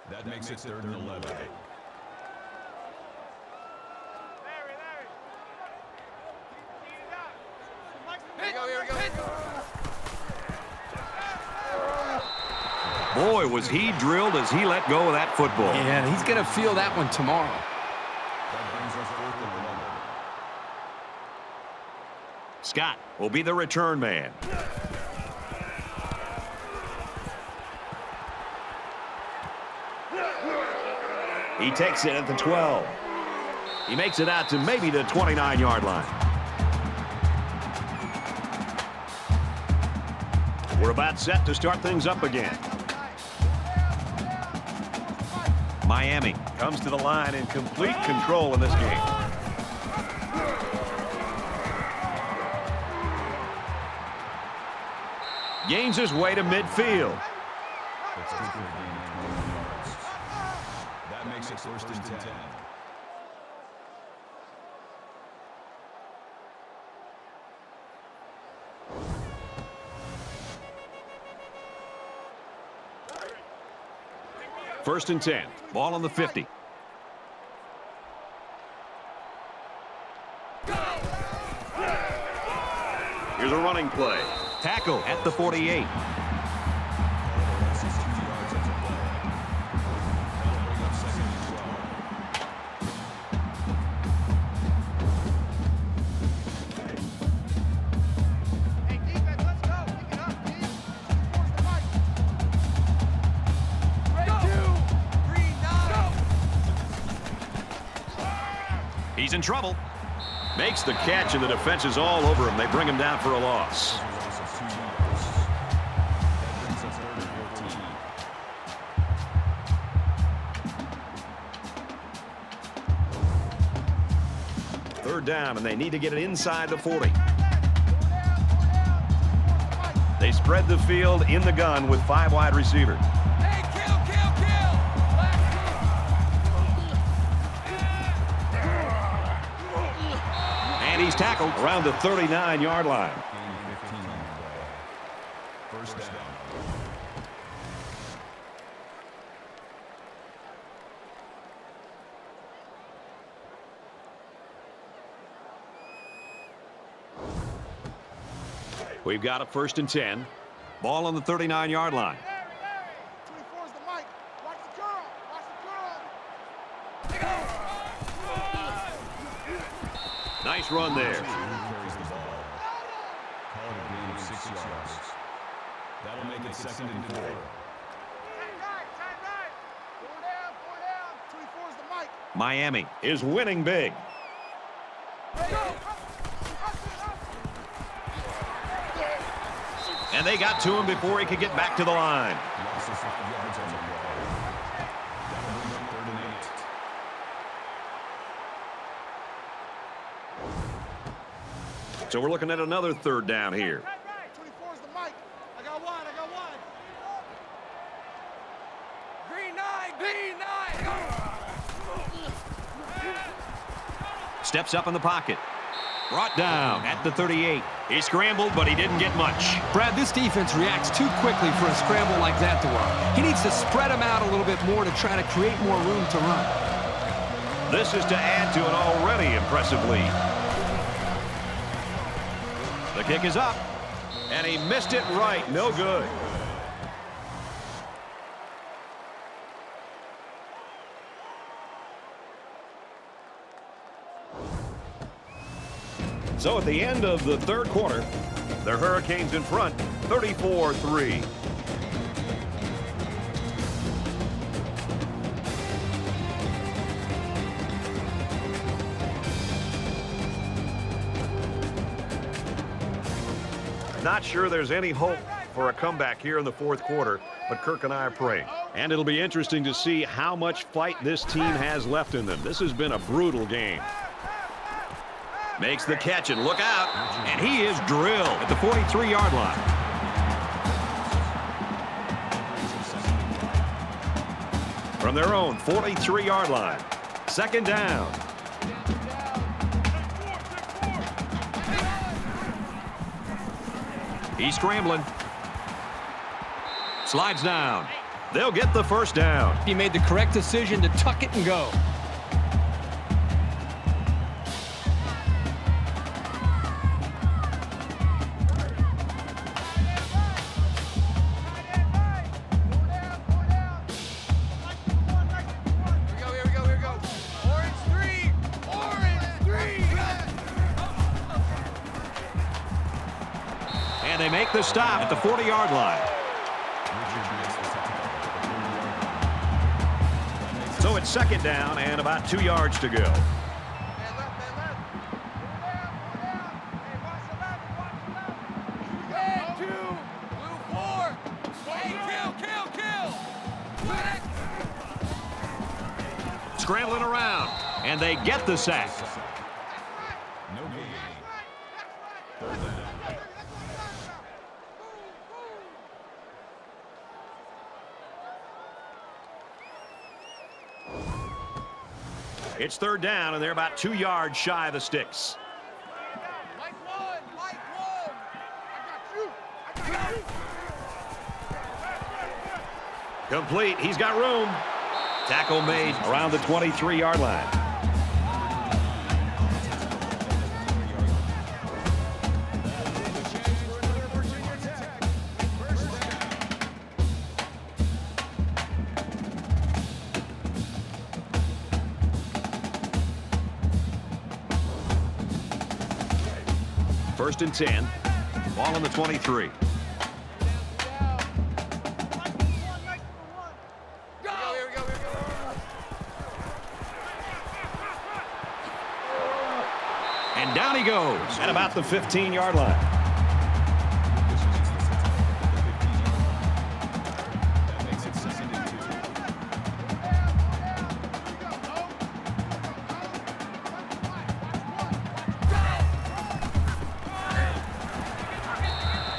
That makes it 3rd and 11. Boy, was he drilled as he let go of that football. Yeah, he's going to feel that one tomorrow. That brings us 4th and 11. Scott will be the return man. He takes it at the 12. He makes it out to maybe the 29-yard line. We're about set to start things up again. Miami comes to the line in complete control in this game. Gains his way to midfield. That's good for a gain of 21 yards. That makes it 1st and 10. First and 10. Ball on the 50. Here's a running play. Tackle at the 48. He's in trouble. Makes the catch, and the defense is all over him. They bring him down for a loss. Third down, and they need to get it inside the 40. They spread the field in the gun with 5 wide receivers. And he's tackled around the 39-yard line. First down. We've got a 1st and 10. Ball on the 39-yard line. 24's the mic. Watch the curl. Watch the curl. Nice run there. Carries the ball. Call it a gain of 6 yards. That'll make it 2nd and 4. Time right. 4 down. 24's the mic. Miami is winning big. And they got to him before he could get back to the line. Loss of 5 yards on the play. That'll bring up 3rd and 8. So we're looking at another 3rd down here. 24's the mic. I got one. Green 9. Steps up in the pocket. Brought down at the 38. He scrambled, but he didn't get much. Brad, this defense reacts too quickly for a scramble like that to work. He needs to spread them out a little bit more to try to create more room to run. This is to add to an already impressive lead. The kick is up, and he missed it right. No good. So at the end of the third quarter, the Hurricanes in front, 34-3. Not sure there's any hope for a comeback here in the fourth quarter, but Kirk and I are praying. And it'll be interesting to see how much fight this team has left in them. This has been a brutal game. Makes the catch, and look out. And he is drilled at the 43-yard line. From their own 43-yard line. Second down. He's scrambling. Slides down. They'll get the first down. He made the correct decision to tuck it and go. They make the stop at the 40-yard line. So it's second down and about 2 yards to go. Scrambling around, and they get the sack. It's third down, and they're about 2 yards shy of the sticks. Complete. He's got room. Tackle made around the 23-yard line. First and 10. Ball on the 23. And down he goes at about the 15-yard line.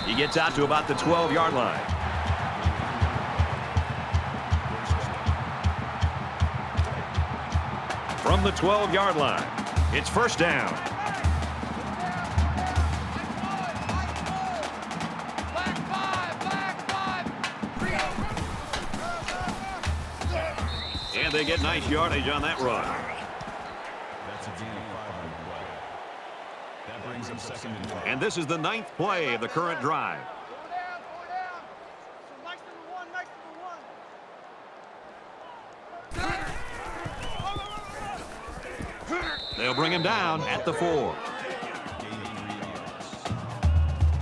He gets out to about the 12-yard line. From the 12-yard line, it's first down. And they get nice yardage on that run. That's a gain of 5 on the play. That brings up second and 12. And this is the 9th play of the current drive. They'll bring him down at the 4.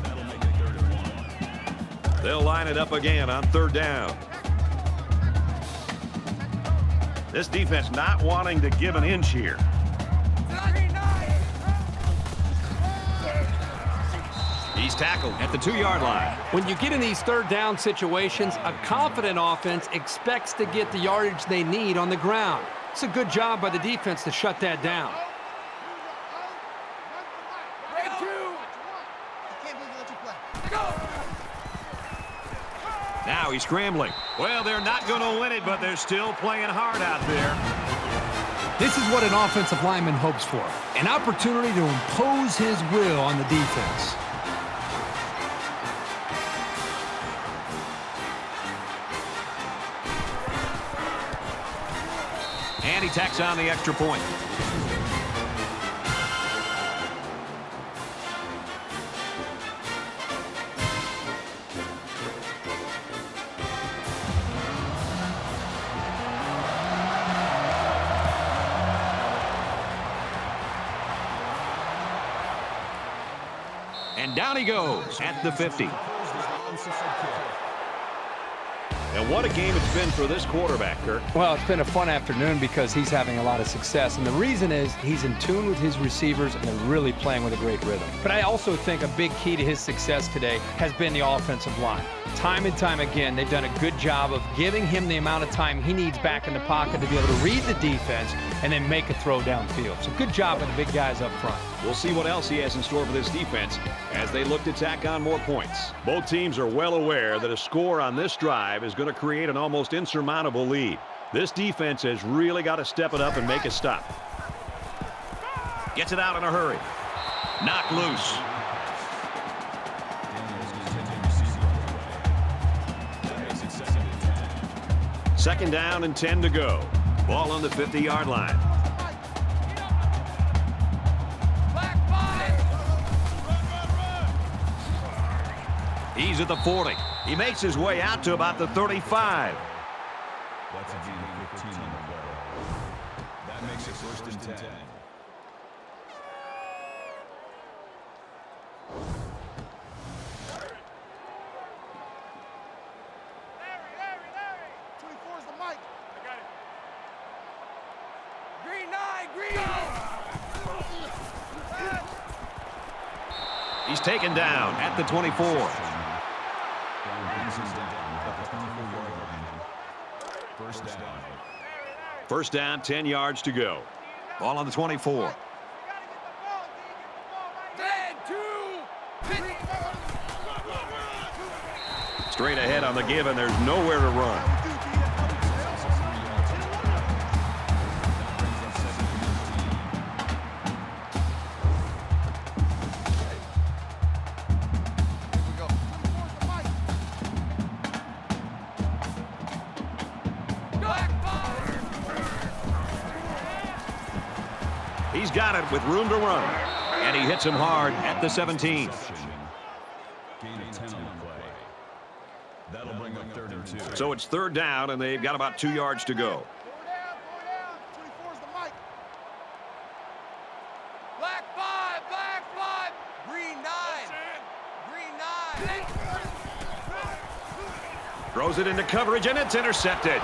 That'll make it 3rd and 1. They'll line it up again on third down. This defense not wanting to give an inch here. He's tackled at the 2-yard line. When you get in these third down situations, a confident offense expects to get the yardage they need on the ground. It's a good job by the defense to shut that down. Now he's scrambling. Well, they're not going to win it, but they're still playing hard out there. This is what an offensive lineman hopes for, an opportunity to impose his will on the defense. And he tacks on the extra point. And down he goes at the 50. And what a game it's been for this quarterback, Kirk. Well, it's been a fun afternoon because he's having a lot of success. And the reason is he's in tune with his receivers and they're really playing with a great rhythm. But I also think a big key to his success today has been the offensive line. Time and time again, they've done a good job of giving him the amount of time he needs back in the pocket to be able to read the defense and then make a throw downfield. So good job by the big guys up front. We'll see what else he has in store for this defense as they look to tack on more points. Both teams are well aware that a score on this drive is going to create an almost insurmountable lead. This defense has really got to step it up and make a stop. Gets it out in a hurry. Knocked loose. Second down and 10 to go. Ball on the 50-yard line. He's at the 40. He makes his way out to about the 35. That's a gain of 15 on the play. That makes it first and 10. He's taken down at the 24. First down, 10 yards to go. Ball on the 24. Straight ahead on the give, and there's nowhere to run. He's got it with room to run. And he hits him hard at the 17. Gain of 10 on the play. That'll bring up 3rd and 2. So it's third down, and they've got about 2 yards to go. Black 5, green 9. Green 9. Throws it into coverage, and it's intercepted.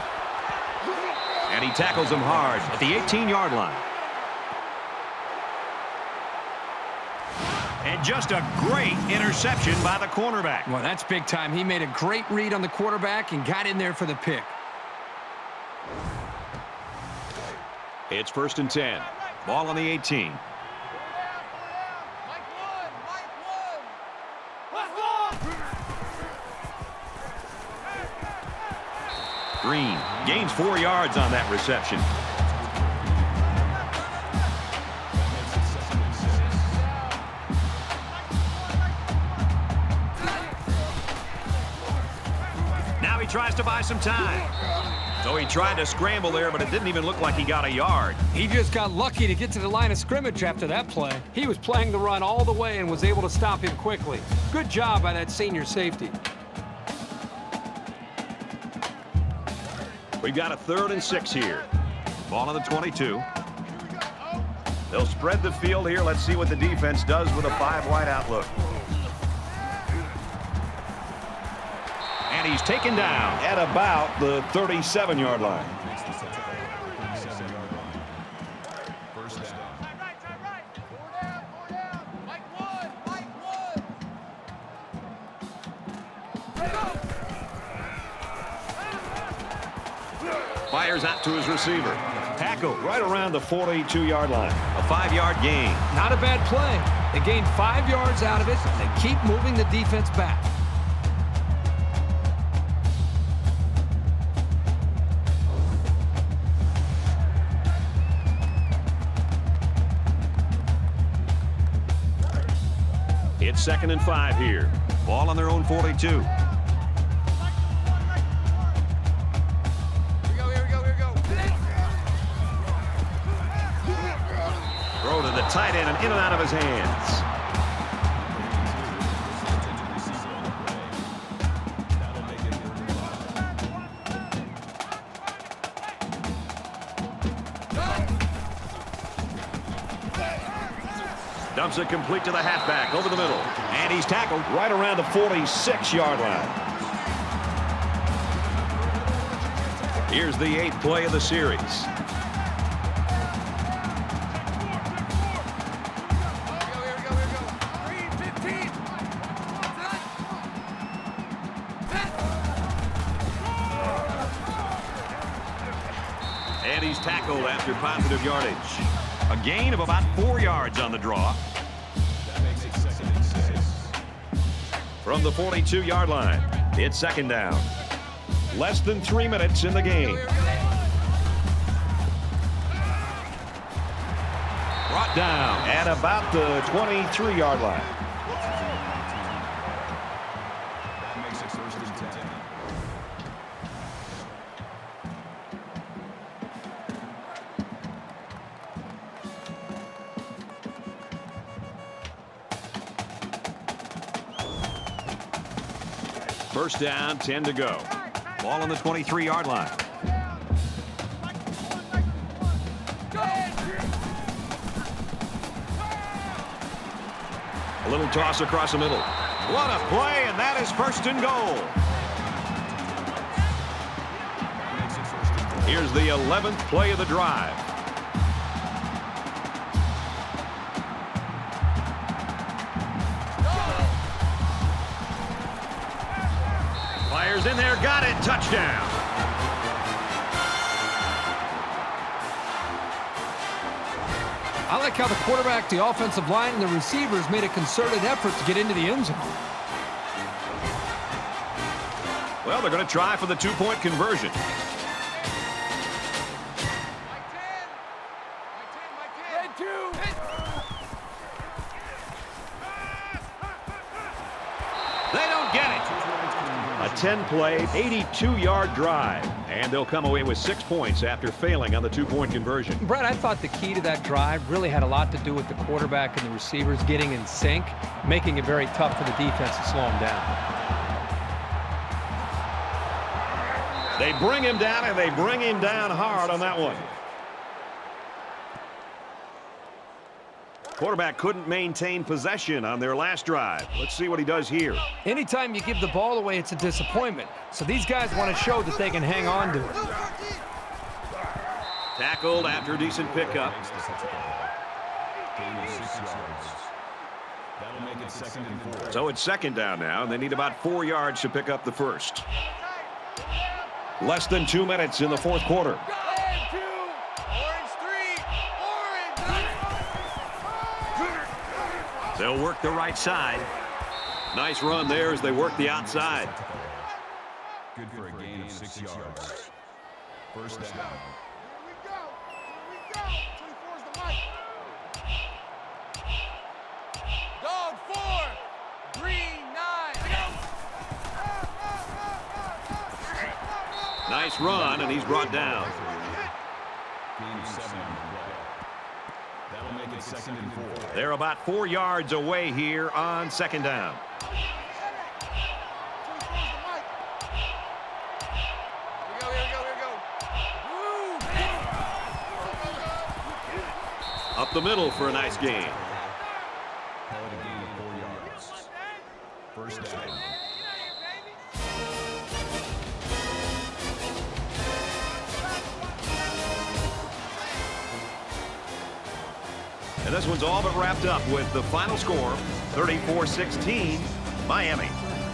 And he tackles him hard at the 18-yard line. And just a great interception by the cornerback. Well, that's big time. He made a great read on the quarterback and got in there for the pick. It's 1st and 10. Ball on the 18. Green gains 4 yards on that reception. Now he tries to buy some time. So he tried to scramble there, but it didn't even look like he got a yard. He just got lucky to get to the line of scrimmage after that play. He was playing the run all the way and was able to stop him quickly. Good job by that senior safety. We've got a 3rd and 6 here. Ball on the 22. They'll spread the field here. Let's see what the defense does with a 5-wide outlook. And he's taken down at about the 37-yard line. First down. Fires out to his receiver. Tackle right around the 42-yard line. A 5-yard gain. Not a bad play. They gained 5 yards out of it, and they keep moving the defense back. It's 2nd and 5 here. Ball on their own 42. Throw to the tight end and in and out of his hands. Dumps it complete to the halfback over the middle. And he's tackled right around the 46-yard line. Here's the 8th play of the series. And he's tackled after positive yardage. A gain of about 4 yards on the draw. That makes it 2nd and 6. From the 42-yard line, it's 2nd down. Less than 3 minutes in the game. Brought down at about the 23-yard line. That makes it 1st and 10. First down, 10 to go. Ball on the 23-yard line. A little toss across the middle. What a play, and that is 1st and goal. Here's the 11th play of the drive. Fires in there, got it, touchdown. I like how the quarterback, the offensive line, and the receivers made a concerted effort to get into the end zone. Well, they're going to try for the 2-point conversion. They don't get it. A 10-play, 82-yard drive. And they'll come away with 6 points after failing on the 2-point conversion. Brett, I thought the key to that drive really had a lot to do with the quarterback and the receivers getting in sync, making it very tough for the defense to slow him down. They bring him down, and they bring him down hard on that one. Quarterback couldn't maintain possession on their last drive. Let's see what he does here. Anytime you give the ball away, it's a disappointment. So these guys want to show that they can hang on to it. Tackled after a decent pickup. Gain of 6 yards. That'll make it 2nd and 4. So it's 2nd down now, and they need about 4 yards to pick up the first. Less than 2 minutes in the 4th quarter. They'll work the right side. Nice run there as they work the outside. Good for a gain of 6 yards. First down. Dog 4, green 9. Nice run, and he's brought down. Gain of 7 on the play. That'll make it 2nd and 4. They're about 4 yards away here on 2nd down. Here we go. Up the middle for a nice gain. Call it a gain of 4 yards. First down. And this one's all but wrapped up with the final score, 34-16, Miami.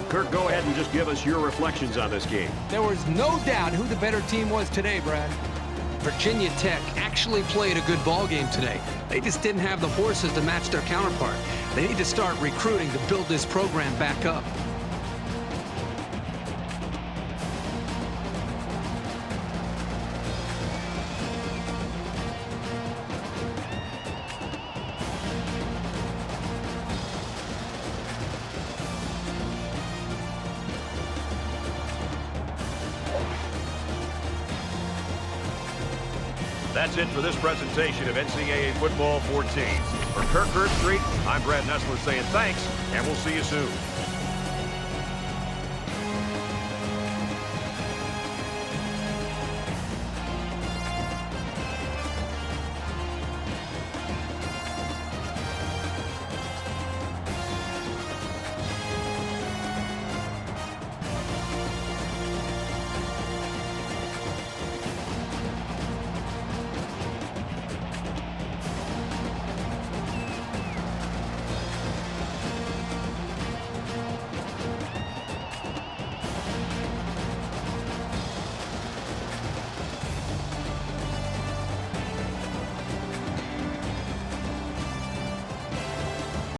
Kirk, go ahead and just give us your reflections on this game. There was no doubt who the better team was today, Brad. Virginia Tech actually played a good ball game today. They just didn't have the horses to match their counterpart. They need to start recruiting to build this program back up. That's it for this presentation of NCAA Football 14. For Kirk Herbstreit, I'm Brad Nessler saying thanks, and we'll see you soon.